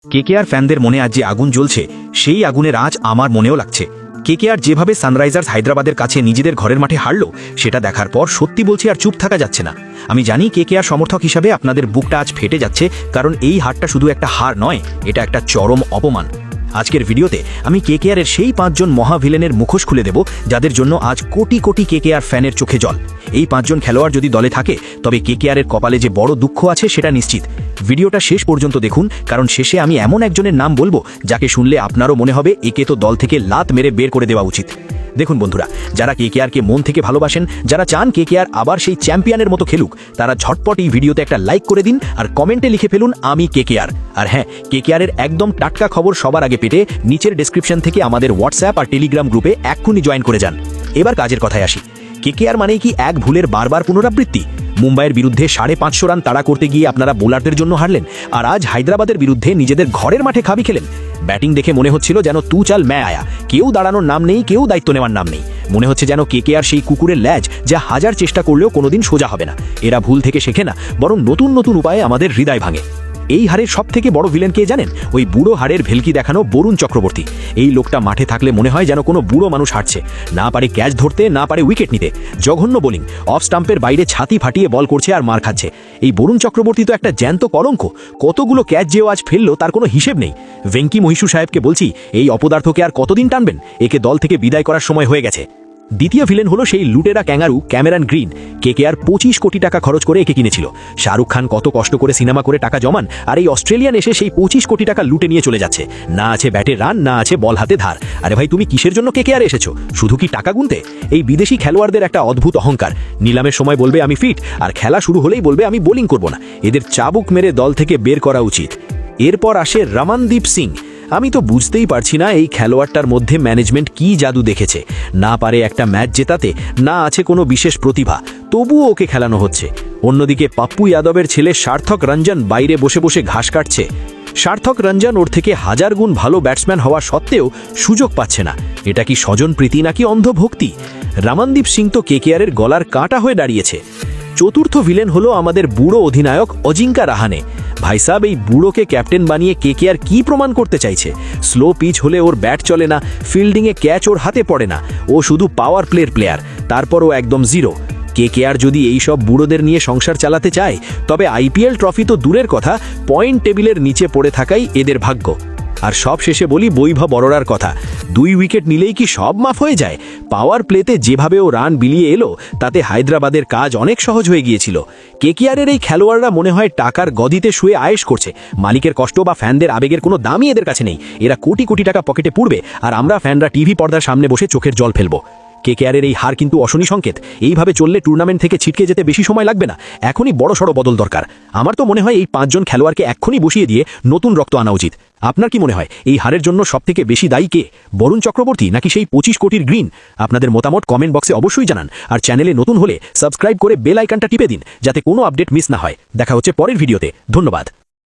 KKR ফ্যানদের মনে আজ যে আগুন জ্বলছে সেই আগুনের আঁচ আমার মনেও লাগছে। কেকেআর যেভাবে সানরাইজার্স হায়দ্রাবাদের কাছে নিজেদের ঘরের মাঠে হারল সেটা দেখার পর সত্যি বলছি আর চুপ থাকা যাচ্ছে না। আমি জানি কেকেআর সমর্থক হিসাবে আপনাদের বুকটা আজ ফেটে যাচ্ছে, কারণ এই হারটা শুধু একটা হার নয়, এটা একটা চরম অপমান। আজকের ভিডিওতে আমি কেকেআরের সেই 5 জন মহাভিলেনের মুখোশ খুলে দেব যাদের জন্য আজ কোটি কোটি কেকেআর ফ্যানের চোখে জল। এই 5 জন খেলোয়াড় যদি দলে থাকে তবে কেকেআরের কপালে যে বড় দুঃখ আছে সেটা নিশ্চিত। ভিডিওটা শেষ পর্যন্ত দেখুন, কারণ শেষে আমি এমন একজনের নাম বলবো যাকে শুনলে আপনারও মনে হবে একে তো দল থেকে লাত মেরে বের করে দেওয়া উচিত। দেখুন বন্ধুরা, যারা কেকেআরকে মন থেকে ভালোবাসেন, যারা চান কেকেআর আবার সেই চ্যাম্পিয়নের মতো খেলুক, তারা ঝটপট এই ভিডিওতে একটা লাইক করে দিন আর কমেন্টে লিখে ফেলুন আমি কেকেআর। আর হ্যাঁ, কেকেআরের একদম টাটকা খবর সবার আগে পেতে নিচের ডেসক্রিপশন থেকে আমাদের হোয়াটসঅ্যাপ আর টেলিগ্রাম গ্রুপে এক্ষুনি জয়েন করে যান। এবার কাজের কথায় আসি। কেকেআর মানেই কি এক ভুলের বারবার পুনরাবৃত্তি? মুম্বাইয়ের বিরুদ্ধে 550 রান তাড়া করতে গিয়ে আপনারা বোলারদের জন্য হারলেন, আর আজ হায়দ্রাবাদের বিরুদ্ধে নিজেদের ঘরের মাঠে খাবি খেলেন। ব্যাটিং দেখে মনে হচ্ছিল যেন তু চাল ম্যা আয়া, কেউ দাঁড়ানোর নাম নেই, কেউ দায়িত্ব নেওয়ার নাম নেই। মনে হচ্ছে যেন কেকেআর সেই কুকুরের ল্যাজ যা হাজার চেষ্টা করলেও কোনোদিন সোজা হবে না। এরা ভুল থেকে শেখে না, বরং নতুন নতুন উপায়ে আমাদের হৃদয় ভাঙে। এই হারের সব থেকে বড় ভিলেন কে জানেন? ওই বুড়ো হাড়ের ভেলকি দেখানো বরুণ চক্রবর্তী। এই লোকটা মাঠে থাকলে মনে হয় যেন কোনো বুড়ো মানুষ হাঁটছে, না পারে ক্যাচ ধরতে, না পারে উইকেট নিতে। জঘন্য বোলিং, অফ স্টাম্পের বাইরে ছাতি ফাটিয়ে বল করছে আর মার খাচ্ছে। এই বরুণ চক্রবর্তী তো একটা জ্যান্ত কলঙ্ক। কতগুলো ক্যাচ যেও আজ ফেললো তার কোনো হিসেব নেই। ভেঙ্কি মহিষু সাহেবকে বলছি, এই অপদার্থকে আর কতদিন টানবেন? একে দল থেকে বিদায় করার সময় হয়ে গেছে। দ্বিতীয় ভিলেন হলো সেই লুটেরা ক্যাঙ্গারু ক্যামেরন গ্রিন। কেকেআর 25 কোটি টাকা খরচ করে একে কিনেছিল। শাহরুখ খান কত কষ্ট করে সিনেমা করে টাকা জমান, আর এই অস্ট্রেলিয়ান এসে সেই 25 কোটি টাকা লুটে নিয়ে চলে যাচ্ছে। না আছে ব্যাটে রান, না আছে বল হাতে ধার। আরে ভাই, তুমি কিসের জন্য কেকেআর এসেছো? শুধু কি টাকা গুনতে? এই বিদেশি খেলোয়াড়দের একটা অদ্ভুত অহংকার। নিলামের সময় বলবে আমি ফিট, আর খেলা শুরু হলেই বলবে আমি বোলিং করব না। এদের চাবুক মেরে দল থেকে বের করা উচিত। এরপর আসে রমনদীপ সিং। আমি তো বুঝতেই পারছি না এই খেলোয়াড়টার মধ্যে ম্যানেজমেন্ট কি জাদু দেখেছে। না পারে একটা ম্যাচ জেতাতে, না আছে কোনো বিশেষ প্রতিভা, তবুও ওকে খেলানো হচ্ছে। অন্যদিকে পাপ্পু যাদবের ছেলে সার্থক রঞ্জন বাইরে বসে বসে ঘাস কাটছে। সার্থক রঞ্জন ওর থেকে 1000 গুণ ভালো ব্যাটসম্যান হওয়া সত্ত্বেও সুযোগ পাচ্ছে না। এটা কি স্বজনপ্রীতি নাকি অন্ধভক্তি? রমনদীপ সিং তো কেকেআরের গলার কাঁটা হয়ে দাঁড়িয়েছে। চতুর্থ ভিলেন হলো আমাদের বুড়ো অধিনায়ক অজিঙ্কা রাহানে। ভাই সাহেব, এই বুড়োকে ক্যাপ্টেন বানিয়ে কেকেআর কি প্রমাণ করতে চাইছে? স্লো পিচ হলে ওর ব্যাট চলে না, ফিল্ডিংয়ে ক্যাচ ওর হাতে পড়ে না, ও শুধু পাওয়ার প্লেয়ার, তারপরও একদম জিরো। কেকেআর যদি এই সব বুড়োদের নিয়ে সংসার চালাতে চায় তবে আইপিএল ট্রফি তো দূরের কথা, পয়েন্ট টেবিলের নিচে পড়ে থাকাই এদের ভাগ্য। আর সব শেষে বলি বৈভব অরোরার কথা। 2 উইকেট নিলেই কি সব মাফ হয়ে যায়? পাওয়ার প্লেতে যেভাবে ও রান বিলিয়ে এলো তাতে হায়দ্রাবাদের কাজ অনেক সহজ হয়ে গিয়েছিল। কেকেআরের এই খেলোয়াড়রা মনে হয় টাকার গদিতে শুয়ে আয়েশ করছে। মালিকের কষ্ট বা ফ্যানদের আবেগের কোনো দামই এদের কাছে নেই। এরা কোটি কোটি টাকা পকেটে পুড়বে, আর আমরা ফ্যানরা টিভি পর্দার সামনে বসে চোখের জল ফেলবো। কেকেআরের এই হার কিন্তু অশনি সংকেত। এইভাবে চললে টুর্নামেন্ট থেকে ছিটকে যেতে বেশি সময় লাগবে না। এখনই বড়সড় বদল দরকার। আমার তো মনে হয় এই 5 জন খেলোয়াড়কে এক্ষুনি বসিয়ে দিয়ে নতুন রক্ত আনা উচিত। আপনার কি মনে হয় এই হারের জন্য সবথেকে বেশি দায়ী কে? বরুণ চক্রবর্তী নাকি সেই 25 কোটির গ্রিন? আপনাদের মতামত কমেন্ট বক্সে অবশ্যই জানান। আর চ্যানেলে নতুন হলে সাবস্ক্রাইব করে বেল আইকনটা টিপে দিন যাতে কোনো আপডেট মিস না হয়। দেখা হচ্ছে পরের ভিডিওতে। ধন্যবাদ।